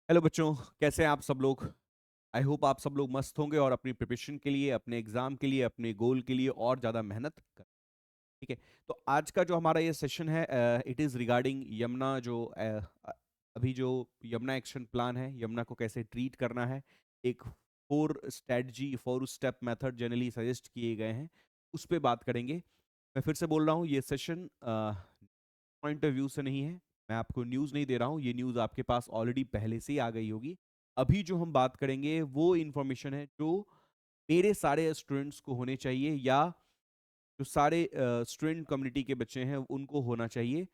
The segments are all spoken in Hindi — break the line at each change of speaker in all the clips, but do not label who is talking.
हेलो बच्चों, कैसे हैं आप सब लोग? आई होप आप सब लोग मस्त होंगे और अपनी प्रिपरेशन के लिए, अपने एग्जाम के लिए, अपने गोल के लिए और ज़्यादा मेहनत कर। ठीक है। तो आज का जो हमारा ये सेशन है, इट इज़ रिगार्डिंग यमुना। अभी जो यमुना एक्शन प्लान है, यमुना को कैसे ट्रीट करना है, एक four step method generally suggest किए गए हैं, उस पर बात करेंगे। मैं फिर से बोल रहा हूँ, ये सेशन पॉइंट ऑफ व्यू से नहीं है। मैं आपको न्यूज़ नहीं दे रहा हूँ, ये न्यूज़ आपके पास ऑलरेडी पहले से ही आ गई होगी। अभी जो हम बात करेंगे वो इन्फॉर्मेशन है जो मेरे सारे स्टूडेंट्स को होने चाहिए, या जो सारे स्टूडेंट कम्युनिटी के बच्चे हैं उनको होना चाहिए,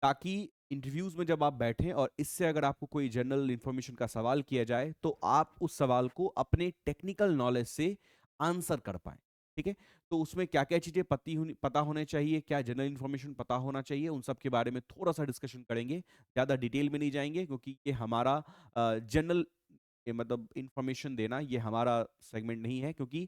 ताकि इंटरव्यूज में जब आप बैठें और इससे अगर आपको कोई जनरल इंफॉर्मेशन का सवाल किया जाए तो आप उस सवाल को अपने टेक्निकल नॉलेज से आंसर कर पाएं। ठीक है। तो उसमें क्या क्या चीज़ें पता होने चाहिए, क्या जनरल इन्फॉर्मेशन पता होना चाहिए, उन सब के बारे में थोड़ा सा डिस्कशन करेंगे। ज़्यादा डिटेल में नहीं जाएंगे क्योंकि ये हमारा जनरल मतलब इंफॉर्मेशन देना ये हमारा सेगमेंट नहीं है, क्योंकि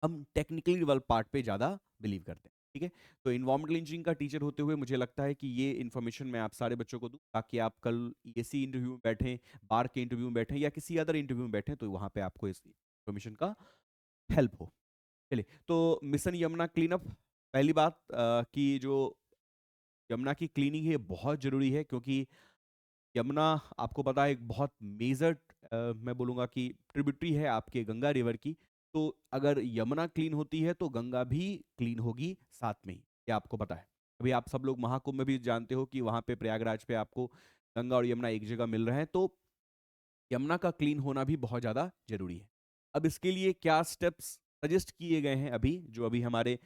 हम टेक्निकली वाले पार्ट पे ज़्यादा बिलीव करते हैं। ठीक है। तो इन्वायरमेंटल इंजीनियरिंग का टीचर होते हुए मुझे लगता है कि ये इन्फॉर्मेशन मैं आप सारे बच्चों को दूं, ताकि आप कल ईएससी इंटरव्यू में बैठें, बार के इंटरव्यू में बैठें, या किसी अदर इंटरव्यू में बैठें, तो वहाँ पे आपको इस इन्फॉर्मेशन का हेल्प हो। चलिए, तो मिशन यमुना क्लीन अप। पहली बात कि जो यमुना की क्लीनिंग है बहुत ज़रूरी है, क्योंकि यमुना आपको पता है एक बहुत मेजर, मैं बोलूँगा कि ट्रिब्यूटरी है आपके गंगा रिवर की। तो अगर यमुना क्लीन होती है तो गंगा भी क्लीन होगी साथ में ही, ये आपको पता है। अभी आप सब लोग महाकुंभ में भी जानते हो कि वहाँ पे प्रयागराज पे आपको गंगा और यमुना एक जगह मिल रहे हैं, तो यमुना का क्लीन होना भी बहुत ज़्यादा जरूरी है। अब इसके लिए क्या स्टेप्स सजेस्ट किए गए हैं, अभी जो अभी हमारे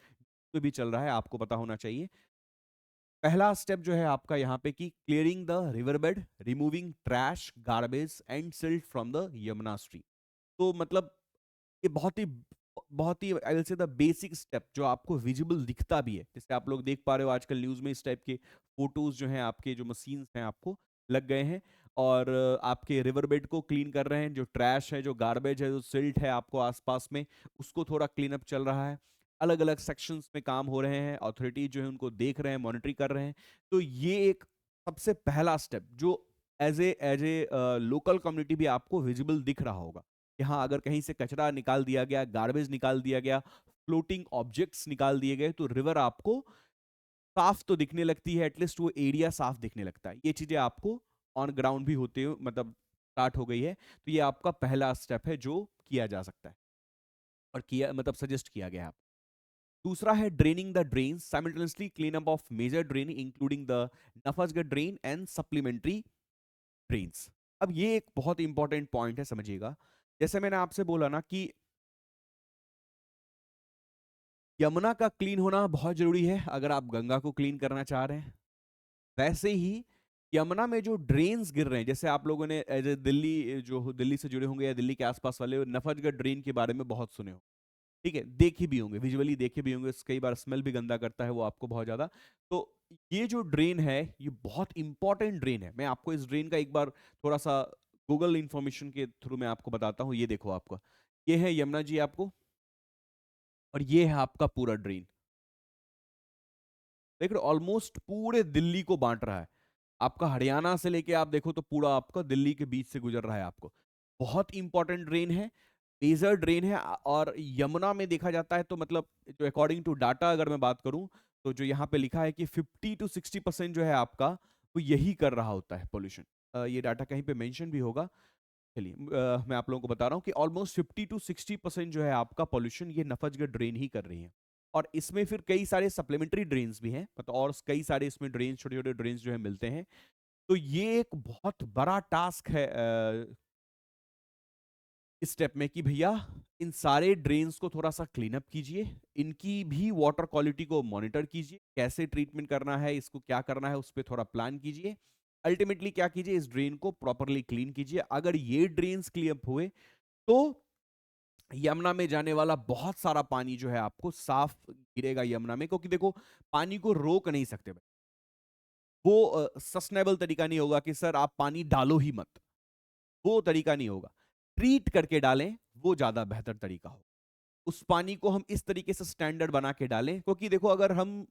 पे भी चल रहा है, आपको पता होना चाहिए। पहला स्टेप जो है आपका यहाँ पे कि clearing the river bed, removing trash, garbage and silt from the Yamuna stream. तो मतलब ये बहुत ही I will say the basic step जो आपको विजिबल दिखता भी है, जैसे आप लोग देख पा रहे हो आजकल न्यूज में इस टाइप के फोटोज जो हैं, आपके जो मशीन्स हैं आपको लग गए हैं, और आपके रिवर बेड को क्लीन कर रहे हैं। जो ट्रैश है, जो गार्बेज है, जो सिल्ट है आपको आसपास में, उसको थोड़ा क्लीन अप चल रहा है। अलग अलग सेक्शंस में काम हो रहे हैं, अथॉरिटी जो है उनको देख रहे हैं, मॉनिटरिंग कर रहे हैं। तो ये एक सबसे पहला स्टेप जो एज ए लोकल कम्युनिटी भी आपको विजिबल दिख रहा होगा कि हाँ, अगर कहीं से कचरा निकाल दिया गया, गार्बेज निकाल दिया गया, फ्लोटिंग ऑब्जेक्ट्स निकाल दिए गए, तो रिवर आपको साफ तो दिखने लगती है, एटलीस्ट वो एरिया साफ दिखने लगता है। ये चीजें आपको ऑन ग्राउंड भी होते हो, मतलब स्टार्ट हो गई है। तो ये आपका पहला स्टेप है जो किया जा सकता है और किया मतलब सजेस्ट किया गया है। दूसरा है draining the drain, simultaneously clean up of major drain including the नफसगढ़ ड्रेन एंड सप्लीमेंट्री ड्रेन्स। अब ये एक बहुत इंपॉर्टेंट पॉइंट है, समझिएगा। जैसे मैंने आपसे बोला ना कि यमुना का क्लीन होना बहुत जरूरी है अगर आप गंगा को क्लीन करना चाह रहे हैं। वैसे ही यमुना में जो ड्रेन्स गिर रहे हैं, जैसे आप लोगों ने एज ए दिल्ली, जो दिल्ली से जुड़े होंगे या दिल्ली के आसपास वाले, नफजगढ़ ड्रेन के बारे में बहुत सुने हो। ठीक है, देखे भी होंगे, विजुअली देखे भी होंगे, कई बार स्मेल भी गंदा करता है वो आपको बहुत ज्यादा। तो ये जो ड्रेन है ये बहुत इंपॉर्टेंट ड्रेन है। मैं आपको इस ड्रेन का एक बार थोड़ा सा गूगल इंफॉर्मेशन के थ्रू मैं आपको बताता हूँ। ये देखो आपका, ये है यमुना जी आपको, और ये है आपका पूरा ड्रेन। देख रहे हो, ऑलमोस्ट पूरे दिल्ली को बांट रहा है। आपका हरियाणा से लेके आप देखो तो पूरा आपका दिल्ली के बीच से गुजर रहा है आपको। बहुत इंपॉर्टेंट ड्रेन है, मेजर ड्रेन है। और यमुना में देखा जाता है तो मतलब जो अकॉर्डिंग टू डाटा अगर मैं बात करूं, तो जो यहाँ पे लिखा है कि 50 to 60% जो है आपका, वो यही कर रहा होता है पोल्यूशन। ये डाटा कहीं पे मेंशन भी होगा। चलिए, मैं आप लोगों को बता रहा हूँ कि ऑलमोस्ट 50 to 60% जो है आपका पॉल्यूशन ये नफजगढ़ ड्रेन ही कर रही है। और इसमें फिर कई सारे सप्लीमेंट्री ड्रेन्स भी हैं, मतलब और कई सारे इसमें ड्रेन, छोटे छोटे ड्रेन्स जो है मिलते हैं। तो ये एक बहुत बड़ा टास्क है इस स्टेप में कि भैया इन सारे ड्रेन्स को थोड़ा सा क्लीन अप कीजिए, इनकी भी वाटर क्वालिटी को मॉनिटर कीजिए, कैसे ट्रीटमेंट करना है, इसको क्या करना है, उस पर थोड़ा प्लान कीजिए। अल्टीमेटली क्या कीजिए, इस ड्रेन को प्रॉपरली क्लीन कीजिए। अगर ये ड्रेन्स क्लीन अप हुए तो यमुना में जाने वाला बहुत सारा पानी जो है आपको साफ गिरेगा यमुना में। क्योंकि देखो, पानी को रोक नहीं सकते भाई, वो सस्टेनेबल तरीका नहीं होगा कि सर आप पानी डालो ही मत, वो तरीका नहीं होगा। ट्रीट करके डालें, वो ज्यादा बेहतर तरीका हो। उस पानी को हम इस तरीके से स्टैंडर्ड बना के डालें, क्योंकि देखो अगर हम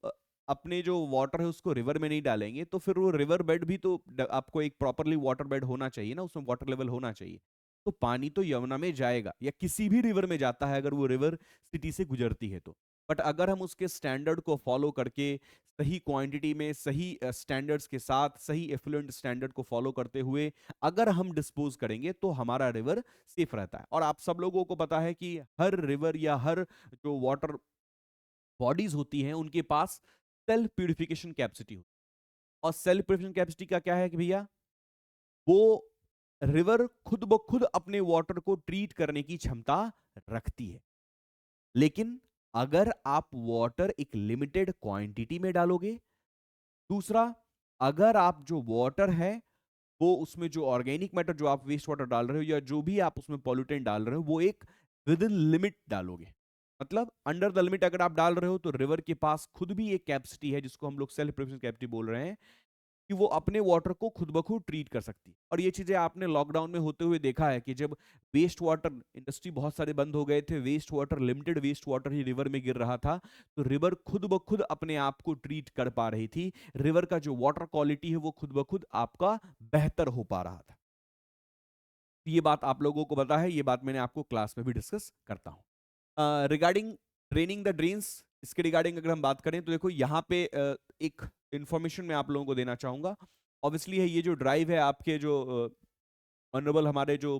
अपने जो वाटर है उसको रिवर में नहीं डालेंगे तो फिर वो रिवर बेड भी तो आपको एक प्रॉपरली वाटर बेड होना चाहिए ना, उसमें वाटर लेवल होना चाहिए। तो पानी तो यमुना में जाएगा या किसी भी रिवर में जाता है अगर वो रिवर सिटी से गुजरती है तो। बट अगर हम उसके स्टैंडर्ड को फॉलो करके सही क्वांटिटी में सही स्टैंडर्ड्स के साथ सही एफ्लुएंट स्टैंडर्ड को फॉलो करते हुए अगर हम डिस्पोज करेंगे तो हमारा रिवर सेफ रहता है। और आप सब लोगों को पता है कि हर रिवर या हर जो वाटर बॉडीज होती हैं उनके पास सेल्फ प्यूरिफिकेशन कैपेसिटी होती है। और सेल्फ प्यूरिफिकेशन कैपेसिटी का क्या है कि भैया वो रिवर खुद ब खुद अपने वाटर को ट्रीट करने की क्षमता रखती है। लेकिन अगर आप वाटर एक लिमिटेड क्वांटिटी में डालोगे, दूसरा अगर आप जो वाटर है वो उसमें जो ऑर्गेनिक मैटर जो आप वेस्ट वाटर डाल रहे हो या जो भी आप उसमें पॉल्यूटेंट डाल रहे हो वो एक विद इन लिमिट डालोगे। मतलब अंडर द लिमिट अगर आप डाल रहे हो तो रिवर के पास खुद भी एक कैपेसिटी है जिसको हम लोग सेल्फ प्रोटेक्शन कैपेसिटी बोल रहे हैं कि वो अपने वाटर को खुद ब खुद ट्रीट कर सकती है। और ये चीजें आपने लॉकडाउन में होते हुए देखा है कि जब वेस्ट वाटर इंडस्ट्री बहुत सारे बंद हो गए थे, waste water limited waste water ही रिवर में गिर रहा था, तो रिवर खुद ब खुद अपने आप को ट्रीट कर पा रही थी। रिवर का जो वाटर क्वालिटी है वो खुद ब खुद आपका बेहतर हो पा रहा था। ये बात आप लोगों को पता है, ये बात मैंने आपको क्लास में भी डिस्कस करता हूं। रिगार्डिंग ड्रेनिंग द ड्रेन्स, इसके रिगार्डिंग अगर हम बात करें तो देखो यहाँ पे एक इंफॉर्मेशन मैं आप लोगों को देना चाहूंगा। ऑब्वियसली है ये जो ड्राइव है आपके जो ऑनरेबल हमारे जो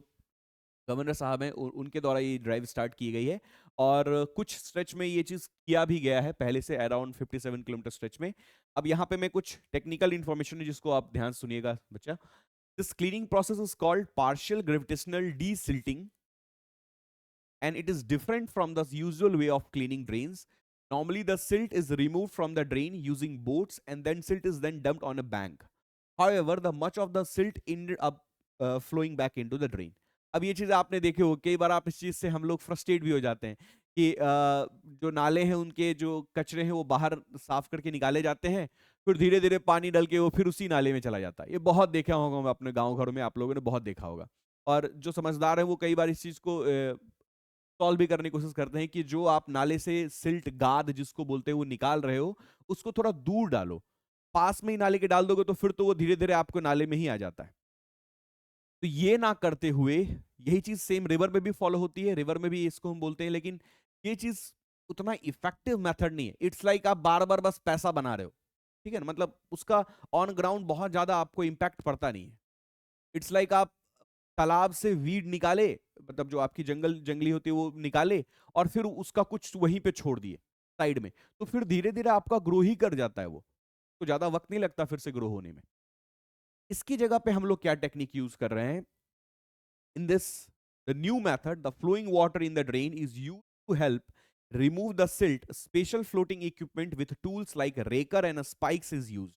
गवर्नर साहब हैं उनके द्वारा ये ड्राइव स्टार्ट की गई है। और कुछ स्ट्रेच में ये चीज किया भी गया है पहले से, अराउंड 57 किलोमीटर स्ट्रेच में। अब यहाँ पे मैं कुछ टेक्निकल इंफॉर्मेशन है जिसको आप ध्यान सुनिएगा बच्चा। This cleaning process is called partial gravitational desilting and it is different from the usual way of cleaning drains. Normally, the silt is removed from the drain using boats and then silt is then dumped on a bank. However, the much of the silt ended up flowing back into the drain. अब ये चीज आपने देखे हो, कई बार आप इस चीज से हम लोग फ्रस्ट्रेट भी हो जाते हैं कि जो नाले हैं उनके जो कचरे हैं वो बाहर साफ करके निकाले जाते हैं, फिर धीरे धीरे पानी डल के वो फिर उसी नाले में चला जाता है। ये बहुत देखा होगा अपने गांव घरों में, आप लोगों ने बहुत देखा होगा। और जो समझदार है वो कई बार इस चीज को सॉल्व भी करने की कोशिश करते हैं कि जो आप नाले से सिल्ट गाद जिसको बोलते हैं वो निकाल रहे हो उसको थोड़ा दूर डालो। पास में ही नाले के डाल दोगे तो फिर तो वो धीरे धीरे आपको नाले में ही आ जाता है। तो ये ना करते हुए यही चीज सेम रिवर में भी फॉलो होती है, रिवर में भी इसको हम बोलते हैं, लेकिन ये चीज उतना इफेक्टिव मेथड नहीं है। इट्स लाइक आप बार बार बस पैसा बना रहे हो, ठीक है ना, मतलब उसका ऑन ग्राउंड बहुत ज्यादा आपको इंपैक्ट पड़ता नहीं है। इट्स लाइक आप तालाब से वीड निकाले, मतलब जो आपकी जंगली होती है वो निकाले और फिर उसका कुछ वहीं पे छोड़ दिए साइड में, तो फिर धीरे धीरे आपका ग्रो ही कर जाता है वो, तो ज्यादा वक्त नहीं लगता फिर से ग्रो होने में। इसकी जगह पे हम लोग क्या टेक्निक यूज कर रहे हैं in this the new method, the flowing water in the drain is used to help remove the silt. Special floating equipment with tools like raker and spikes is used.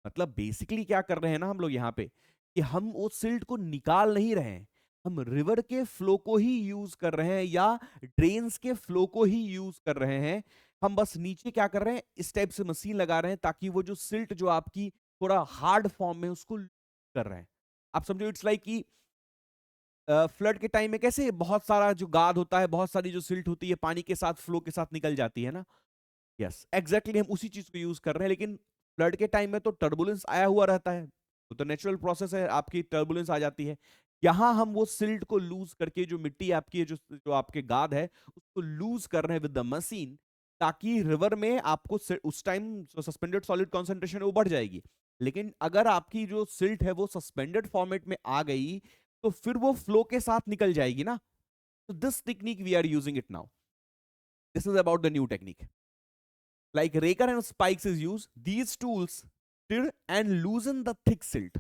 मतलब बेसिकली क्या कर रहे हैं ना हम लोग यहाँ पे कि हम उस सिल्ट को निकाल नहीं रहे हैं, हम रिवर के फ्लो को ही यूज कर रहे हैं या ड्रेन्स के फ्लो को ही यूज कर रहे हैं। हम बस नीचे क्या कर रहे हैं, इस टाइप से मशीन लगा रहे हैं ताकि वो जो सिल्ट जो आपकी थोड़ा हार्ड फॉर्म में उसको कर रहे हैं। आप समझो इट्स लाइक कि फ्लड के टाइम में कैसे बहुत सारा जो गाद होता है, बहुत सारी जो सिल्ट होती है पानी के साथ फ्लो के साथ निकल जाती है ना। यस एग्जैक्टली हम उसी चीज को यूज कर रहे हैं, लेकिन फ्लड के टाइम में तो टर्बुलेंस आया हुआ रहता है, वो तो नेचुरल प्रोसेस है, आपकी टर्बुलेंस आ जाती है। यहां हम वो सिल्ट को लूज करके जो मिट्टी आपकी है, जो आपके गाद है उसको लूज कर रहे हैं विद द मशीन, ताकि रिवर में आपको उस टाइम सस्पेंडेड सॉलिड कॉन्सेंट्रेशन है वो बढ़ जाएगी। लेकिन अगर आपकी जो सिल्ट है वो सस्पेंडेड फॉर्मेट में आ गई तो फिर वो फ्लो के साथ निकल जाएगी ना। तो this technique we are using it now, this is about the new technique. Like raker and spikes is used, these tools stir and loosen the thick silt,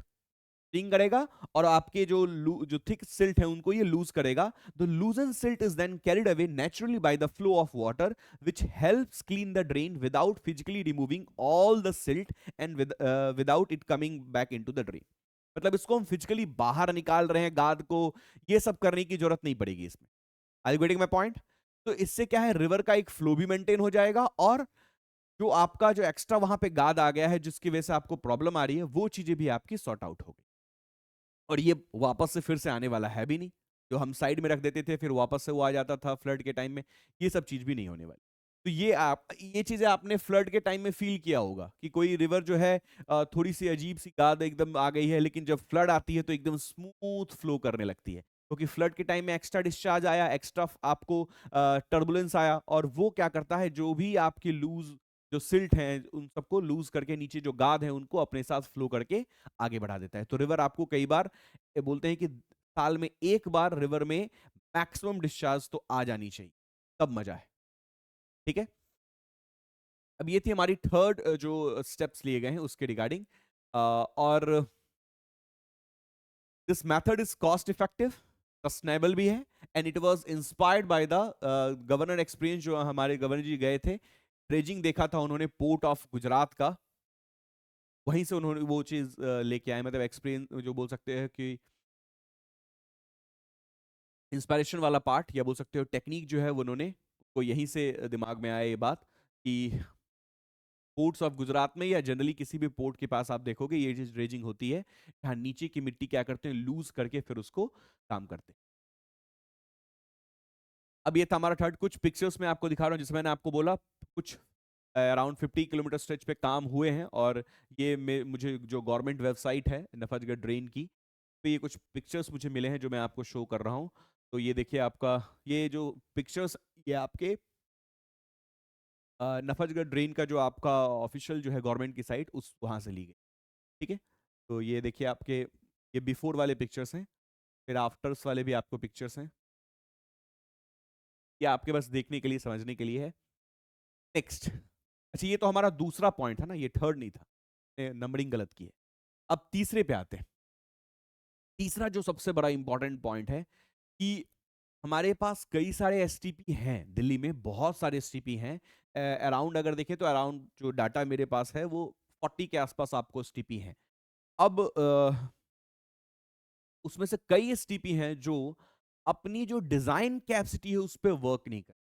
sting करेगा और आपके जो थिक सिल्ट है उनको ये लूज करेगा। The loosen silt is then carried away naturally by the flow of water which helps clean the drain without physically removing all the silt and without it coming back into the drain. मतलब इसको हम फिजिकली बाहर निकाल रहे हैं गाद को, ये सब करने की जरूरत नहीं पड़ेगी इसमें। Are you getting my point? तो इससे क्या है, रिवर का एक फ्लो भी मेंटेन हो जाएगा और जो आपका जो एक्स्ट्रा वहां पे गाद आ गया है जिसकी वजह से आपको प्रॉब्लम आ रही है वो चीजें भी आपकी सॉर्ट आउट हो गई। और ये वापस से फिर से आने वाला है भी नहीं, जो हम साइड में रख देते थे फिर वापस से वो आ जाता था फ्लड के टाइम में, ये सब चीज भी नहीं होने वाली। तो ये चीजें आपने फ्लड के टाइम में फील किया होगा कि कोई रिवर जो है थोड़ी सी अजीब सी गाद एकदम आ गई है, लेकिन जब फ्लड आती है तो एकदम स्मूथ फ्लो करने लगती है, क्योंकि फ्लड के टाइम में एक्स्ट्रा डिस्चार्ज आया, एक्स्ट्रा आपको टर्बुलेंस आया, और वो क्या करता है, जो भी आपकी लूज जो सिल्ट हैं उन सबको लूज करके नीचे जो गाद है उनको अपने साथ फ्लो करके आगे बढ़ा देता है। तो रिवर आपको कई बार बोलते हैं कि साल में एक बार रिवर में मैक्सिमम डिस्चार्ज तो आ जानी चाहिए, तब मजा है। ठीक है, अब ये थी हमारी थर्ड जो स्टेप्स लिए गए हैं उसके रिगार्डिंग। और this method is cost effective, sustainable भी है, and it was inspired by the governor experience. जो हमारे गवर्नर जी गए थे, ड्रेजिंग देखा था उन्होंने पोर्ट ऑफ गुजरात का, वहीं से उन्होंने वो चीज लेके आए, मतलब एक्सपीरियंस जो बोल सकते हैं कि इंस्पायरेशन वाला पार्ट, या बोल सकते हो टेक्निक जो है वो उन्होंने को यहीं से दिमाग में आया ये बात कि पोर्ट्स ऑफ गुजरात में या जनरली किसी भी पोर्ट के पास आप देखोगे ये चीज ड्रेजिंग होती है, जहां नीचे की मिट्टी क्या करते हैं, लूज करके फिर उसको काम करते हैं। अब ये था हमारा थर्ड। कुछ पिक्चर्स में आपको दिखा रहा हूँ, जिसमें मैंने आपको बोला कुछ अराउंड 50 किलोमीटर स्ट्रेच पे काम हुए हैं, और ये मुझे जो गवर्नमेंट वेबसाइट है नफजगढ़ ड्रेन की, पे ये कुछ पिक्चर्स मुझे मिले हैं जो मैं आपको शो कर रहा हूँ। तो ये देखिए आपका, ये जो पिक्चर्स, ये आपके नफजगढ़ ड्रेन का जो आपका ऑफिशियल जो है गवर्नमेंट की साइट, उस वहां से ली गई। ठीक है, तो ये देखिए आपके, ये बिफोर वाले पिक्चर्स हैं, फिर आफ्टर्स वाले भी आपको पिक्चर्स हैं, ये आपके बस देखने के लिए, समझने के लिए है। नेक्स्ट, अच्छा ये तो हमारा दूसरा पॉइंट है ना, ये थर्ड नहीं था, नंबरिंग गलत की है। अब तीसरे पे आते हैं। तीसरा जो सबसे बड़ा इंपॉर्टेंट पॉइंट है कि हमारे पास कई सारे एसटीपी हैं, दिल्ली में बहुत सारे एसटीपी हैं। अराउंड अगर देखें तो अराउंड जो डाटा मेरे पास है वो 40 के आसपास आपको एसटीपी हैं। अब उसमें से कई एसटीपी हैं जो अपनी जो डिजाइन कैपेसिटी है उस पर वर्क नहीं कर,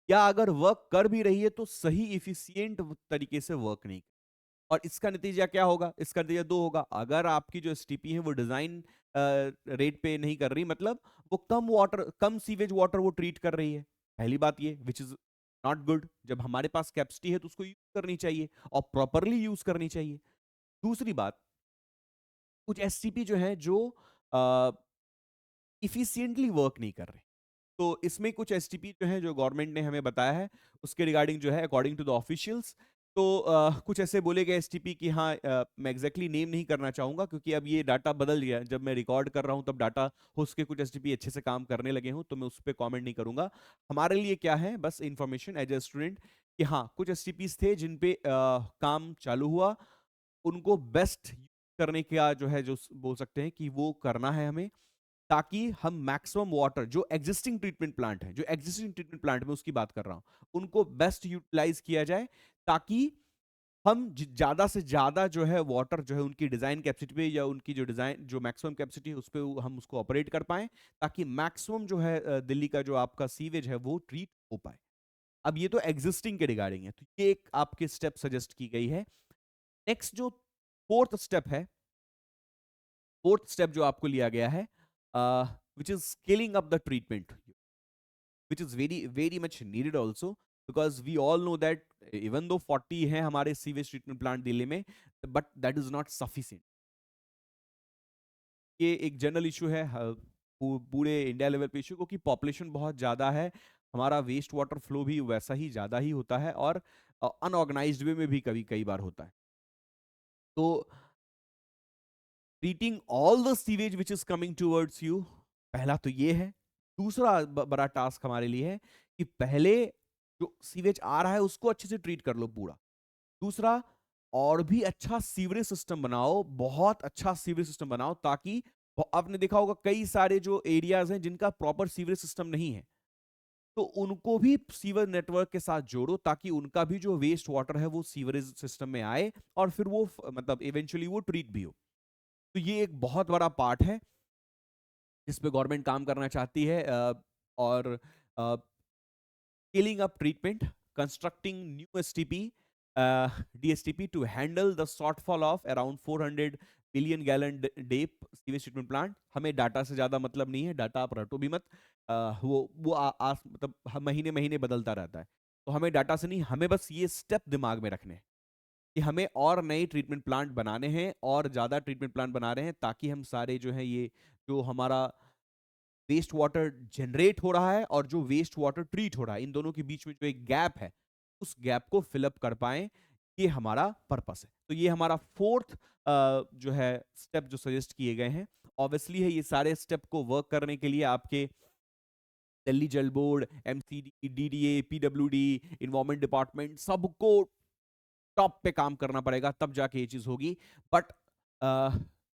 या अगर वर्क कर भी रही है तो सही इफिशियंट तरीके से वर्क नहीं कर। और इसका नतीजा क्या होगा? इसका नतीजा दो होगा। अगर आपकी जो एसटीपी है वो डिजाइन रेट पे नहीं कर रही, मतलब वो कम वाटर, कम सीवेज वाटर वो ट्रीट कर रही है, पहली बात ये, विच इज नॉट गुड। जब हमारे पास कैपेसिटी है तो उसको यूज करनी चाहिए और प्रॉपरली यूज करनी चाहिए। दूसरी बात, कुछ एसटीपी जो है जो इफिशियंटली वर्क नहीं कर रहे। तो इसमें कुछ एसटीपी जो है जो गवर्नमेंट ने हमें बताया है, उसके रिगार्डिंग जो है अकॉर्डिंग टू द ऑफिशियल्स, तो कुछ ऐसे बोले गए एसटीपी कि हाँ, मैं एग्जैक्टली नेम नहीं करना चाहूंगा क्योंकि अब ये डाटा बदल गया, जब मैं रिकॉर्ड कर रहा हूँ तब डाटा हो सके कुछ एसटीपी अच्छे से काम करने लगे हूँ, तो मैं उस पर कॉमेंट नहीं करूंगा। हमारे लिए क्या है, बस इंफॉर्मेशन एज ए स्टूडेंट, कि हाँ कुछ एसटीपीज थे जिन पे काम चालू हुआ, उनको बेस्ट करने का जो है, जो बोल सकते हैं कि वो करना है हमें, ताकि हम मैक्सिमम वाटर, जो एग्जिस्टिंग ट्रीटमेंट प्लांट है, जो एग्जिस्टिंग ट्रीटमेंट प्लांट में उसकी बात कर रहा हूं, उनको बेस्ट यूटिलाइज किया जाए, ताकि हम ज्यादा से ज्यादा जो है वाटर जो है उनकी डिजाइन कैपेसिटी पे, या उनकी जो डिजाइन जो मैक्सिमम कैपेसिटी है उस पर हम उसको ऑपरेट कर पाए, ताकि मैक्सिमम जो है दिल्ली का जो आपका सीवेज है वो ट्रीट हो पाए। अब ये तो एग्जिस्टिंग के रिगार्डिंग है, तो ये एक आपके स्टेप सजेस्ट की गई है। नेक्स्ट जो फोर्थ स्टेप है, फोर्थ स्टेप जो आपको लिया गया है, which is scaling up the treatment, which is very much needed also, because we all know that even though 40 है हमारे सीवेज ट्रीटमेंट प्लांट दिल्ली में, but that is not sufficient. ये एक जनरल इशू है, पूरे इंडिया लेवल पे इशू, क्योंकि पॉपुलेशन बहुत ज्यादा है, हमारा वेस्ट वाटर फ्लो भी वैसा ही ज्यादा ही होता है, और अनऑर्गेनाइज्ड वे में भी कभी कई बार होता है। तो treating all the sewage which is coming towards you, पहला तो ये है। दूसरा बड़ा टास्क हमारे लिए है कि पहले जो सीवेज आ रहा है उसको अच्छे से ट्रीट कर लो पूरा। दूसरा, और भी अच्छा सीवरेज सिस्टम बनाओ, बहुत अच्छा सीवरेज सिस्टम बनाओ, ताकि आपने देखा होगा कई सारे जो एरियाज हैं जिनका प्रॉपर सीवरेज सिस्टम नहीं है, तो उनको भी सीवर नेटवर्क के साथ जोड़ो, ताकि उनका भी जो वेस्ट वाटर है वो सीवरेज सिस्टम में आए, और फिर वो मतलब इवेंचुअली वो ट्रीट भी हो। तो ये एक बहुत बड़ा पार्ट है जिस पे गवर्नमेंट काम करना चाहती है, और scaling up treatment, constructing new STP, DSTP to handle the shortfall of around 400 billion gallon day sewage treatment plant. हमें डाटा से ज्यादा मतलब नहीं है, डाटा आप रटो भी मत, वो मतलब महीने महीने बदलता रहता है। तो हमें डाटा से नहीं, हमें बस ये स्टेप दिमाग में रखने हैं कि हमें और नए ट्रीटमेंट प्लांट बनाने हैं और ज़्यादा ट्रीटमेंट प्लांट बना रहे हैं, ताकि हम सारे जो है ये जो हमारा वेस्ट वाटर जनरेट हो रहा है और जो वेस्ट वाटर ट्रीट हो रहा है, इन दोनों के बीच में जो एक गैप है, उस गैप को फिलअप कर पाए, ये हमारा पर्पस है। तो ये हमारा फोर्थ जो है स्टेप जो सजेस्ट किए गए हैं। ऑब्वियसली है, ये सारे स्टेप को वर्क करने के लिए आपके दिल्ली जल board, MCD, DDA, PWD, environment department, सबको टॉप पे काम करना पड़ेगा, तब जाके ये चीज होगी। But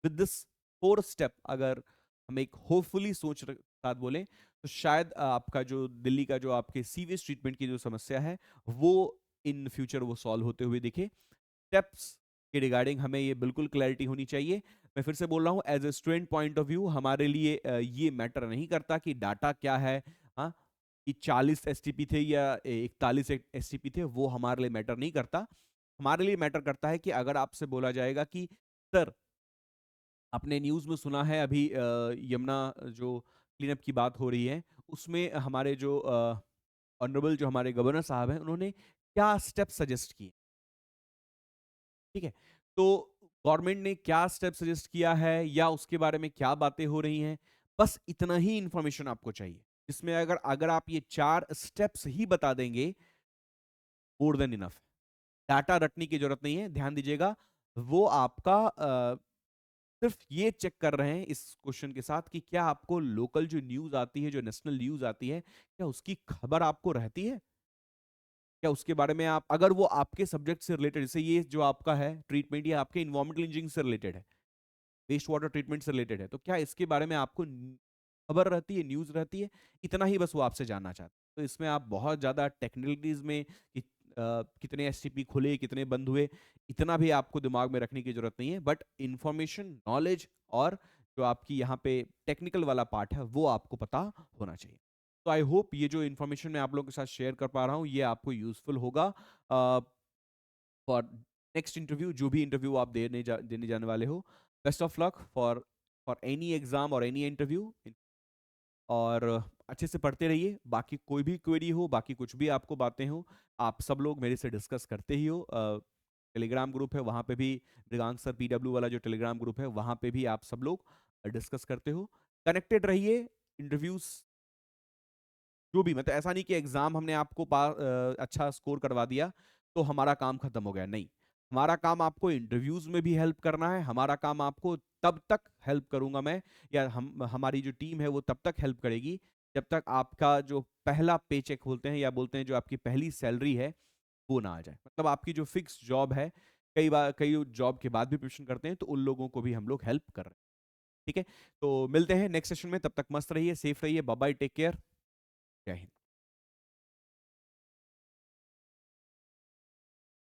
with this four step, अगर हम एक होपफुली सोच साथ बोले, तो शायद आपका जो दिल्ली का जो आपके सीवेज ट्रीटमेंट की जो समस्या है, वो इन फ्यूचर वो सॉल्व होते हुए दिखे। स्टेप्स के रिगार्डिंग हमें ये बिल्कुल क्लैरिटी होनी चाहिए। मैं फिर से बोल रहा हूँ, as a student point of view हमारे लिए ये मैटर नहीं करता कि डाटा क्या है, हाँ, कि 40 एसटीपी थे या 41 एसटीपी थे, वो हमारे लिए मैटर नहीं करता। हमारे लिए मैटर करता है कि अगर आपसे बोला जाएगा कि सर, आपने न्यूज़ में सुना है अभी यमुना जो क्लीनअप की बात हो रही है, उसमें हमारे जो ऑनरेबल जो हमारे गवर्नर साहब हैं, उन्होंने क्या स्टेप सजेस्ट किए, ठीक है? तो गवर्नमेंट ने क्या स्टेप सजेस्ट किया है या उसके बारे में क्या बातें हो रही हैं, बस इतना ही इंफॉर्मेशन आपको चाहिए। इसमें अगर अगर आप ये 4 स्टेप्स ही बता देंगे, मोर देन इनफ। डाटा रटने की जरूरत नहीं है, ध्यान दीजिएगा। वो आपका सिर्फ ये चेक कर रहे हैं इस क्वेश्चन के साथ कि क्या आपको लोकल जो न्यूज़ आती है, जो नेशनल न्यूज़ आती है, क्या उसकी खबर आपको रहती है? क्या उसके बारे में आप, अगर वो आपके सब्जेक्ट से रिलेटेड, जैसे ये जो आपका है ट्रीटमेंट, ये आपके इन्वायरमेंटल इंजीनियरिंग से रिलेटेड है, वेस्ट वाटर ट्रीटमेंट से रिलेटेड है, तो क्या इसके बारे में आपको खबर रहती है, न्यूज़ रहती है? इतना ही बस वो आपसे जानना चाहते हैं। तो इसमें आप बहुत ज़्यादा टेक्निकलिटीज़ में कितने एसटीपी खुले, कितने बंद हुए, इतना भी आपको दिमाग में रखने की ज़रूरत नहीं है। बट इन्फॉर्मेशन, नॉलेज और जो आपकी यहाँ पे टेक्निकल वाला पार्ट है, वो आपको पता होना चाहिए। तो आई होप ये जो इन्फॉर्मेशन मैं आप लोगों के साथ शेयर कर पा रहा हूँ, ये आपको यूज़फुल होगा फॉर नेक्स्ट इंटरव्यू, जो भी इंटरव्यू आप देने जाने वाले हो। Best of luck for for any exam और एनी इंटरव्यू। और अच्छे से पढ़ते रहिए। बाकी कोई भी क्वेरी हो, बाकी कुछ भी आपको बातें हो, आप सब लोग मेरे से डिस्कस करते ही हो। टेलीग्राम ग्रुप है, वहाँ पे भी मृगांक सर पीडब्ल्यू वाला जो टेलीग्राम ग्रुप है, वहाँ पे भी आप सब लोग डिस्कस करते हो। कनेक्टेड रहिए। इंटरव्यूज जो भी, मतलब ऐसा नहीं कि एग्जाम हमने आपको अच्छा स्कोर करवा दिया तो हमारा काम खत्म हो गया, नहीं। हमारा काम आपको इंटरव्यूज में भी हेल्प करना है। हमारा काम आपको तब तक हेल्प करूंगा मैं, या हमारी जो टीम है वो तब तक हेल्प करेगी जब तक आपका जो पहला पे चेक बोलते हैं, या बोलते हैं जो आपकी पहली सैलरी है, वो ना आ जाए। मतलब आपकी जो फिक्स जॉब है, कई बार कई जॉब के बाद भी प्रिपरेशन करते हैं, तो उन लोगों को भी हम लोग हेल्प कर रहे हैं। ठीक है, तो मिलते हैं नेक्स्ट सेशन में। तब तक मस्त रहिए, सेफ रहिए, बाय बाय, टेक केयर, जय हिंद।